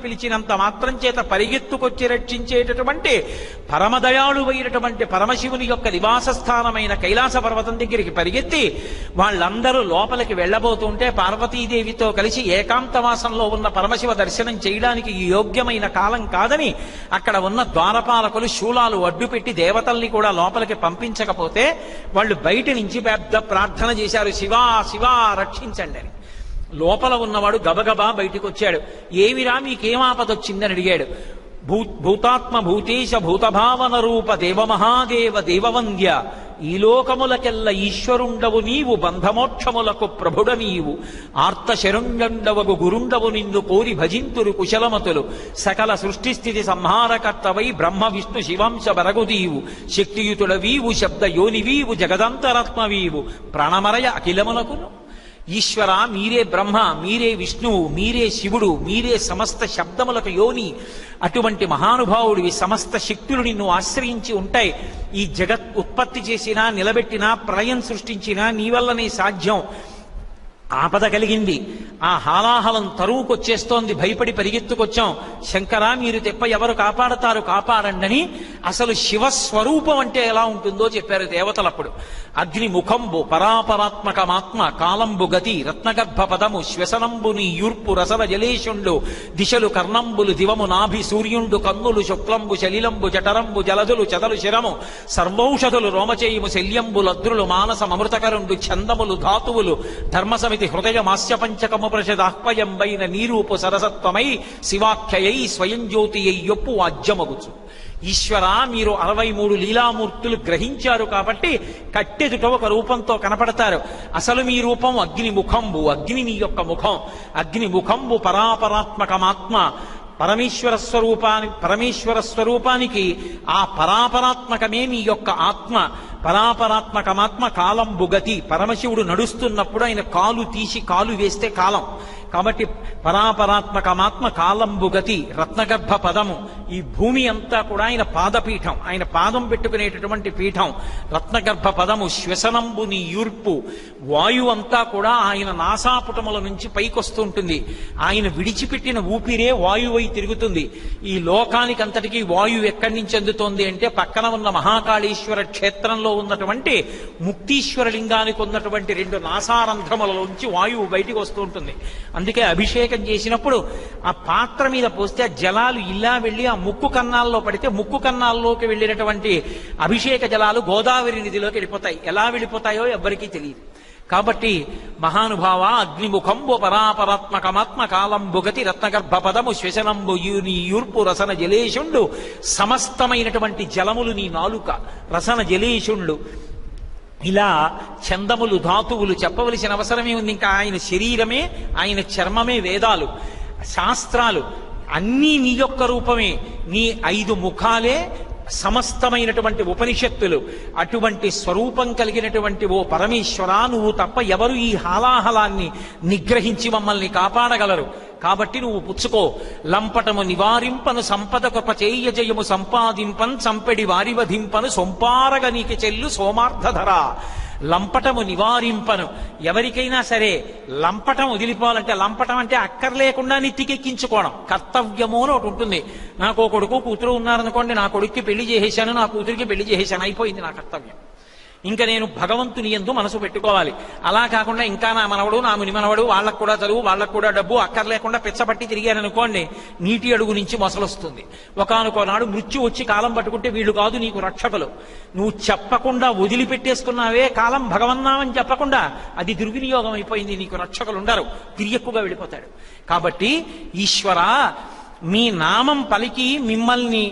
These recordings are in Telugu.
పిలిచినంత మాత్రం చేత పరిగెత్తుకొచ్చి రక్షించేటటువంటి పరమదయాళువైనటువంటి పరమశివుని యొక్క నివాస స్థానమైన కైలాస పర్వతం దగ్గరికి పరిగెత్తి వాళ్ళందరూ లోపలికి వెళ్ళబోతుంటే పార్వతీదేవితో కలిసి ఏకాంతవాసంలో ఉన్న పరమశివ దర్శనం చేయడానికి యోగ్యమైన కాలం కాదని అక్కడ ఉన్న ద్వారపాలకులు శూలాలు అడ్డుపెట్టి దేవతల్ని కూడా లోపలికి పంపించకపోతే వాళ్ళు బయట నుంచి పెద్ద ప్రార్థన చేశారు, శివా శివా రక్షించండి అని. లోపల ఉన్నవాడు గబగబా బయటికి వచ్చాడు. ఏమిరా మీకేం ఆపదొచ్చిందని అడిగాడు. భూతాత్మ భూతేశ భూతభావన రూప దేవమహాదేవ దేవవంద్య, ఈ లోకములకెల్ల ఈశ్వరుండవు నీవు, బంధమోక్షములకు ప్రభుడ నీవు, ఆర్త శరుంగండవగు గురుండవు నిన్ను కోరి భజింతురు కుశలమతులు, సకల సృష్టిస్థితి సంహారకర్తవై బ్రహ్మ విష్ణు శివాంశ బరగుదీవు, శక్తియుతుడవీవు శబ్ద యోనివీవు జగదంతరాత్మవీవు, ప్రాణమరయ అఖిలమునకును. ఈశ్వర, మీరే బ్రహ్మ, మీరే విష్ణువు, మీరే శివుడు, మీరే సమస్త శబ్దములకు యోని. అటువంటి మహానుభావుడివి, సమస్త శక్తులు నిన్ను ఆశ్రయించి ఉంటాయి. ఈ జగత్ ఉత్పత్తి చేసినా నిలబెట్టినా ప్రళయం సృష్టించినా నీ వల్లనే సాధ్యం. ఆపద కలిగింది, ఆ హాలాహలం తరువుకొచ్చేస్తోంది, భయపడి పరిగెత్తుకొచ్చాం. శంకరా, మీరు తెప్ప ఎవరు కాపాడతారు, కాపాడండి. అసలు శివస్వరూపం అంటే ఎలా ఉంటుందో చెప్పారు దేవతలప్పుడు. అగ్ని ముఖంబు పరాపరాత్మకమాత్మ, కాలంబు గతి రత్నగర్భ పదము, శ్వసనంబుని యూర్పు రసన జలేశుండు, దిశలు కర్ణంబులు దివము నాభి సూర్యుండు, కన్నులు శుక్లంబు శలిలంబు జఠరంబు జలదులు చదలు శిరము, సర్వౌషధులు రోమచేయము శల్యంబు లద్రులు మానసమృతకరుండు, ఛందములు ధాతువులు ధర్మసమితి హృదయ మాస్య పంచకము ప్రషదాహ్వయంబైన నీరూపు సరసత్వమై శివాఖ్యయై స్వయం జ్యోతి అయ్యొప్పు వాజ్యమగుచు. ఈశ్వర, మీరు 63 లీలామూర్తులు గ్రహించారు కాబట్టి కట్టెదుట ఒక రూపంతో కనపడతారు. అసలు మీ రూపం అగ్నిముఖంబు, అగ్ని నీ యొక్క ముఖం. అగ్నిముఖంబు పరాపరాత్మకమాత్మ, పరమేశ్వర స్వరూపానికి ఆ పరాపరాత్మకమే మీ యొక్క ఆత్మ. పరాపరాత్మకమాత్మ కాలంబు గతి, పరమశివుడు నడుస్తున్నప్పుడు ఆయన కాలు తీసి కాలు వేస్తే కాలం కాబట్టి పరాపరాత్మకమాత్మ కాలంబు గతి రత్నగర్భ పదము. ఈ భూమి అంతా కూడా ఆయన పాదపీఠం, ఆయన పాదం పెట్టుకునేటటువంటి పీఠం. రత్నగర్భ పదము శ్వసనంబు నీ యూర్పు, వాయువు అంతా కూడా ఆయన నాసాపుటముల నుంచి పైకొస్తుంటుంది. ఆయన విడిచిపెట్టిన ఊపిరే వాయువై తిరుగుతుంది. ఈ లోకానికి అంతటికీ వాయువు ఎక్కడి నుంచి అందుతోంది అంటే పక్కన ఉన్న మహాకాళేశ్వర క్షేత్రంలో ఉన్నటువంటి ముక్తీశ్వర లింగానికి ఉన్నటువంటి 2 నాసారంధ్రములలోంచి వాయువు బయటికి వస్తూ ఉంటుంది. అందుకే అభిషేకం చేసినప్పుడు ఆ పాత్ర మీద పోస్తే ఆ జలాలు ఇలా వెళ్ళి ఆ ముక్కు కన్నాల్లో పడితే ముక్కు కన్నాల్లోకి వెళ్ళినటువంటి అభిషేక జలాలు గోదావరి నదిలోకి వెళ్ళిపోతాయి. ఎలా వెళ్ళిపోతాయో ఎవ్వరికీ తెలియదు. కాబట్టి మహానుభావ, అగ్నిముఖంబు పరాపరాత్మకమాత్మ కాలంబుగతి రత్నగర్భ పదము శ్వసనంబు నీ యూర్పు రసన జలేశుండు, సమస్తమైనటువంటి జలములు నీ నాలుక, రసన జలేశుండు. ఇలా ఛందములు ధాతువులు చెప్పవలసిన అవసరమే ఉంది. ఇంకా ఆయన శరీరమే, ఆయన చర్మమే వేదాలు శాస్త్రాలు అన్నీ నీ యొక్క రూపమే. నీ 5 ముఖాలే సమస్తమైనటువంటి ఉపనిషత్తులు. అటువంటి స్వరూపం కలిగినటువంటి ఓ పరమేశ్వరా, నువ్వు తప్ప ఎవరు ఈ హాలాహలాన్ని నిగ్రహించి మమ్మల్ని కాపాడగలరు? కాబట్టి నువ్వు పుచ్చుకో. లంపటము నివారింపను సంపద కృప చేయ జయము సంపాదింపన్, సంపెడి వారివధింపను సొంపారగ నీకి చెల్లు సోమార్థధర. లంపటము నివారింపను, ఎవరికైనా సరే లంపటం వదిలిపోవాలంటే, లంపటం అంటే అక్కర్లేకుండా నెత్తికెక్కించుకోవడం, కర్తవ్యము అని ఒకటి ఉంటుంది. నాకు కొడుకు కూతురు ఉన్నారనుకోండి, నా కొడుక్కి పెళ్లి చేసేశాను, నా కూతురికి పెళ్లి చేసేశాను, అయిపోయింది నా కర్తవ్యం. ఇంకా నేను భగవంతుని యందు మనసు పెట్టుకోవాలి. అలా కాకుండా ఇంకా నా మనవడు నా మునిమనవడు, వాళ్ళకు కూడా చదువు, వాళ్ళకు కూడా డబ్బు అక్కర్లేకుండా పిచ్చబట్టి తిరిగాననుకోండి, నీటి అడుగు నుంచి మొసలొస్తుంది. ఒకానొకనాడు మృత్యు వచ్చి కాలం పట్టుకుంటే వీళ్ళు కాదు నీకు రక్షకులు. నువ్వు చెప్పకుండా వదిలిపెట్టేసుకున్నావే కాలం, భగవన్నామని చెప్పకుండా, అది దుర్వినియోగం అయిపోయింది. నీకు రక్షకులు ఉండరు, తిరియక్కుగా వెళ్ళిపోతాడు. కాబట్టి ఈశ్వర, మీ నామం పలికి మిమ్మల్ని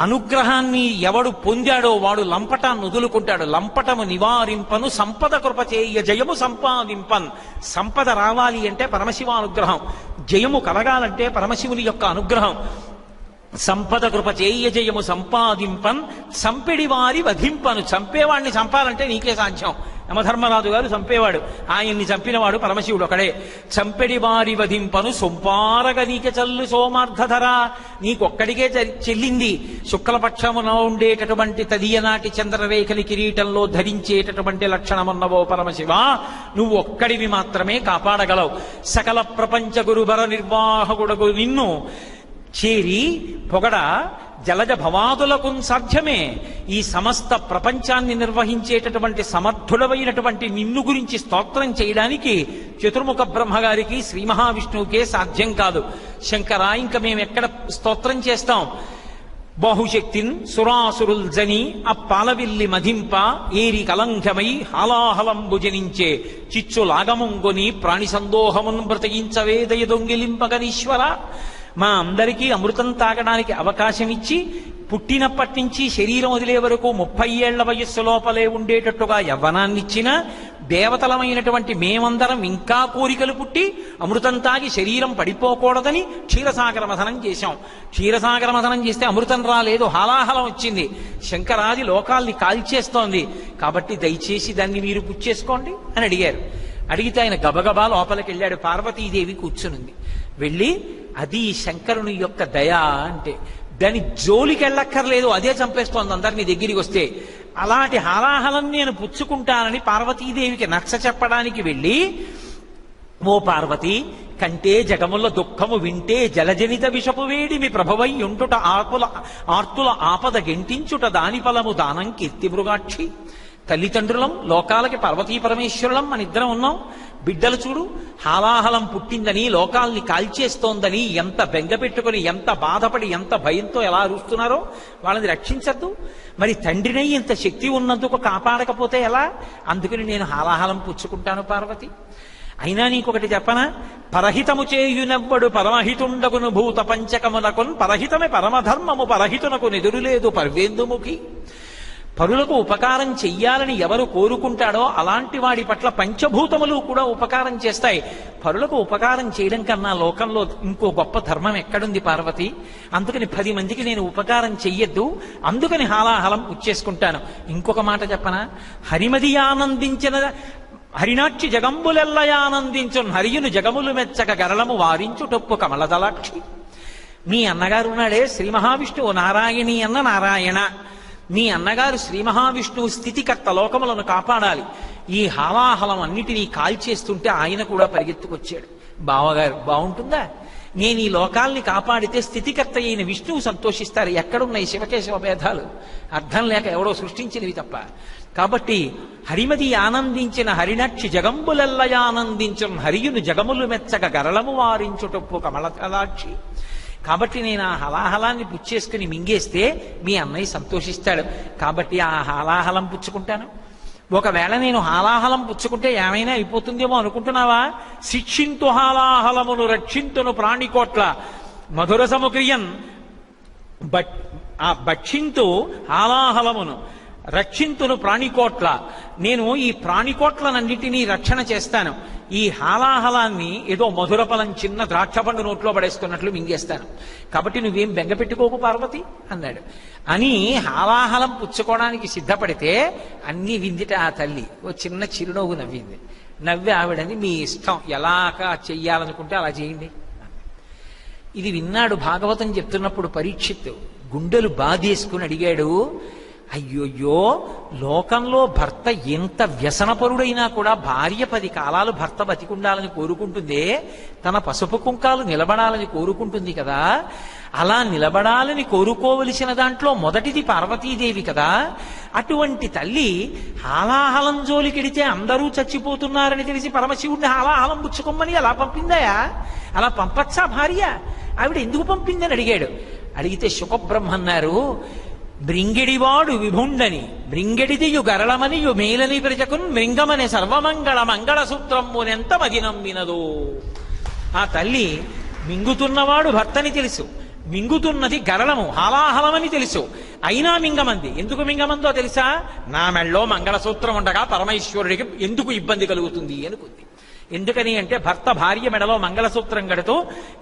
అనుగ్రహాన్ని ఎవడు పొందాడో వాడు లంపటాన్ని వదులుకుంటాడు. లంపటము నివారింపను సంపద కృప చేయ జయము సంపాదింపన్. సంపద రావాలి అంటే పరమశివానుగ్రహం, జయము కలగాలంటే పరమశివుని యొక్క అనుగ్రహం. సంపద కృప చేయ జయము సంపాదింపన్, సంపెడి వారి వధింపను. చంపేవాడిని చంపాలంటే నీకే సాధ్యం. యమధర్మరాజు గారు చంపేవాడు, ఆయన్ని చంపినవాడు పరమశివుడు ఒకడే. చంపెడి వారి వధింపను సొంపారగ నీకే చల్లు సోమార్థధర. నీకొక్కడికే చెల్లింది. శుక్లపక్షమున ఉండేటటువంటి తదియనాటి చంద్రరేఖని కిరీటంలో ధరించేటటువంటి లక్షణమున్నవో పరమశివ, నువ్వు ఒక్కడివి మాత్రమే కాపాడగలవు. సకల ప్రపంచ గురుబర నిర్వాహకుడగు నిన్ను చేరి పొగడ జలజ భవాదులకు సాధ్యమే. ఈ సమస్త ప్రపంచాన్ని నిర్వహించేటటువంటి సమర్థుడమైనటువంటి నిన్ను గురించి స్తోత్రం చేయడానికి చతుర్ముఖ బ్రహ్మగారికి శ్రీ మహావిష్ణువుకే సాధ్యం కాదు. శంకరా, ఇంక మేము ఎక్కడ స్తోత్రం చేస్తాం? బాహుశక్తిన్ సురాసురుల్ జని అప్పాలవిల్లి మధింప ఏరి కలంఘమై హాలాహలంబు జనించే చిచ్చులాగముంగొని ప్రాణి సందోహమున్ బ్రతికించవేదయ దొంగిలింపగనీశ్వర. మా అందరికీ అమృతం తాగడానికి అవకాశం ఇచ్చి పుట్టినప్పటి నుంచి శరీరం వదిలే వరకు 30 ఏళ్ల వయస్సు లోపలే ఉండేటట్టుగా యవ్వనాన్నిచ్చిన దేవతలమైనటువంటి మేమందరం ఇంకా కోరికలు పుట్టి అమృతం తాగి శరీరం పడిపోకూడదని క్షీరసాగర మథనం చేశాం. క్షీరసాగర మథనం చేస్తే అమృతం రాలేదు, హాలాహలం వచ్చింది. శంకరాది లోకాల్ని కాల్చేస్తోంది. కాబట్టి దయచేసి దాన్ని మీరు పుచ్చేసుకోండి అని అడిగారు. అడిగితే ఆయన గబగబా లోపలికి వెళ్ళాడు. పార్వతీదేవి కూర్చునుంది. వెళ్ళి అది శంకరుని యొక్క దయ అంటే దాని జోలికి వెళ్ళక్కర్లేదు, అదే చంపేస్తోంది అందరినీ దగ్గరికి వస్తే. అలాంటి హాలాహలం నేను పుచ్చుకుంటానని పార్వతీదేవికి నచ్చ చెప్పడానికి వెళ్ళి, ఓ పార్వతి, కంటే జగముల దుఃఖము వింటే జలజనిత విషపు వేడి మీ ప్రభవై ఉంటుట ఆర్తుల ఆపద గెంటించుట దాని ఫలము దానం కీర్తి మృగాక్షి. తల్లిదండ్రులం, లోకాలకి పార్వతీ పరమేశ్వరులం మన ఇద్దరం ఉన్నాం. బిడ్డలు చూడు, హాలాహలం పుట్టిందని లోకాల్ని కాల్చేస్తోందని ఎంత బెంగ పెట్టుకుని, ఎంత బాధపడి, ఎంత భయంతో ఎలా అరుస్తున్నారో వాళ్ళని రక్షించద్దు. మరి తండ్రినై ఇంత శక్తి ఉన్నందుకు కాపాడకపోతే ఎలా? అందుకని నేను హాలాహలం పుచ్చుకుంటాను పార్వతి. అయినా నీకొకటి చెప్పనా? పరహితము చేయునవ్వడు పరమహితుండగును భూత పంచకమునకున్ పరహితమే పరమధర్మము పరహితునకు నెదురులేదు పర్వేందుముఖి. పరులకు ఉపకారం చెయ్యాలని ఎవరు కోరుకుంటాడో అలాంటి వాడి పట్ల పంచభూతములు కూడా ఉపకారం చేస్తాయి. పరులకు ఉపకారం చేయడం కన్నా లోకంలో ఇంకో గొప్ప ధర్మం ఎక్కడుంది పార్వతి? అందుకని 10 మందికి నేను ఉపకారం చెయ్యొద్దు, అందుకని హాలాహలం పుచ్చేసుకుంటాను. ఇంకొక మాట చెప్పనా? హరిమది ఆనందించిన హరినాక్షి జగంబులెల్లయానందించున్ హరియును జగములు మెచ్చక గరళము వారించుటొప్పు కమలదలాక్షి. మీ అన్నగారు ఉన్నాడే శ్రీ మహావిష్ణువు, నారాయణి అన్న నారాయణ. మీ అన్నగారు శ్రీ మహావిష్ణువు స్థితికర్త, లోకములను కాపాడాలి. ఈ హాలాహలం అన్నిటినీ కాల్చేస్తుంటే ఆయన కూడా పరిగెత్తుకొచ్చాడు. బావగారు బాగుంటుందా? నేను ఈ లోకాల్ని కాపాడితే స్థితికర్త అయిన విష్ణువు సంతోషిస్తారు. ఎక్కడున్నాయి శివకేశవ భేదాలు? అర్థం లేక ఎవడో సృష్టించినవి తప్ప. కాబట్టి హరిమది ఆనందించిన హరినక్షి జగంబులెల్లయానందించున్ హరియును జగములు మెచ్చక గరళము వారించుటొప్పు కమలదలాక్షి. కాబట్టి నేను ఆ హలాహలాన్ని పుచ్చేసుకుని మింగేస్తే మీ అన్నయ్య సంతోషిస్తాడు. కాబట్టి ఆ హాలాహలం పుచ్చుకుంటాను. ఒకవేళ నేను హాలాహలం పుచ్చుకుంటే ఏమైనా అయిపోతుందేమో అనుకుంటున్నావా? శిక్షింతు హాలాహలమును రక్షింతును ప్రాణికోట్ల మధుర సముక్రియన్ భక్షింతు హాలాహలమును రక్షింతును ప్రాణికోట్ల. నేను ఈ ప్రాణికోట్లనన్నిటినీ రక్షణ చేస్తాను. ఈ హాలాహలాన్ని ఏదో మధుర ఫలం చిన్న ద్రాక్ష పండు నోట్లో పడేస్తున్నట్లు మింగేస్తాను. కాబట్టి నువ్వేం బెంగ పెట్టుకోకు పార్వతి అన్నాడు. అని హాలాహలం పుచ్చుకోవడానికి సిద్ధపడితే అన్ని విందిట ఆ తల్లి. ఓ చిన్న చిరునవ్వు నవ్వింది. నవ్వి ఆవిడని, మీ ఇష్టం, ఎలాగా చెయ్యాలనుకుంటే అలా చేయండి. ఇది విన్నాడు భాగవతం చెప్తున్నప్పుడు పరీక్షిత్తు గుండెలు బాధేసుకుని అడిగాడు, అయ్యోయ్యో, లోకంలో భర్త ఎంత వ్యసనపరుడైనా కూడా భార్య 10 కాలాలు భర్త బతికుండాలని కోరుకుంటుందే, తన పసుపు కుంకాలు నిలబడాలని కోరుకుంటుంది కదా. అలా నిలబడాలని కోరుకోవలసిన దాంట్లో మొదటిది పార్వతీదేవి కదా. అటువంటి తల్లి హాలాహలం జోలికెడితే అందరూ చచ్చిపోతున్నారని తెలిసి పరమశివుడిని హాలాహలం పుచ్చుకోమని అలా పంపిందాయా? అలా పంపచ్చా భార్య? ఆవిడ ఎందుకు పంపిందని అడిగాడు. అడిగితే శుకబ్రహ్మన్నారు, బృంగిడివాడు విభుండని బృంగిడిదియు గరళమనియు మేలని ప్రజకున్ మృంగమని సర్వమంగళ మంగళ సూత్రమునెంత మది నమ్మినదో. ఆ తల్లి మింగుతున్నవాడు భర్తని తెలుసు, మింగుతున్నది గరళము హాలాహలమని తెలుసు, అయినా మింగమంది. ఎందుకు మింగమందో తెలుసా? నా మెళ్ళో మంగళసూత్రం ఉండగా పరమేశ్వరుడికి ఎందుకు ఇబ్బంది కలుగుతుంది అనుకుంది. ఎందుకని అంటే భర్త భార్య మెడలో మంగళసూత్రం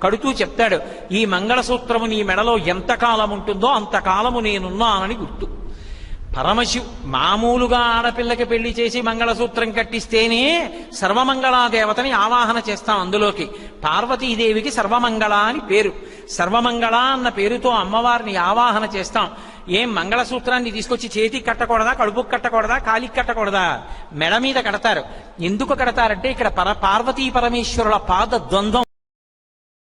కడుతూ చెప్తాడు, ఈ మంగళసూత్రము నీ మెడలో ఎంతకాలం ఉంటుందో అంతకాలము నేనున్నానని గుర్తు. మామూలుగా ఆడపిల్లకి పెళ్లి చేసి మంగళసూత్రం కట్టిస్తేనే సర్వమంగళాదేవతని ఆవాహన చేస్తాం. అందులోకి పార్వతీదేవికి సర్వమంగళ అని పేరు. సర్వమంగళ అన్న పేరుతో అమ్మవారిని ఆవాహన చేస్తాం. ఏం మంగళసూత్రాన్ని తీసుకొచ్చి చేతికి కట్టకూడదా, కడుపుకి కట్టకూడదా, కాలికి కట్టకూడదా? మెడ మీద కడతారు. ఎందుకు కడతారంటే ఇక్కడ పార్వతీ పరమేశ్వరుల పాద ద్వంద్వం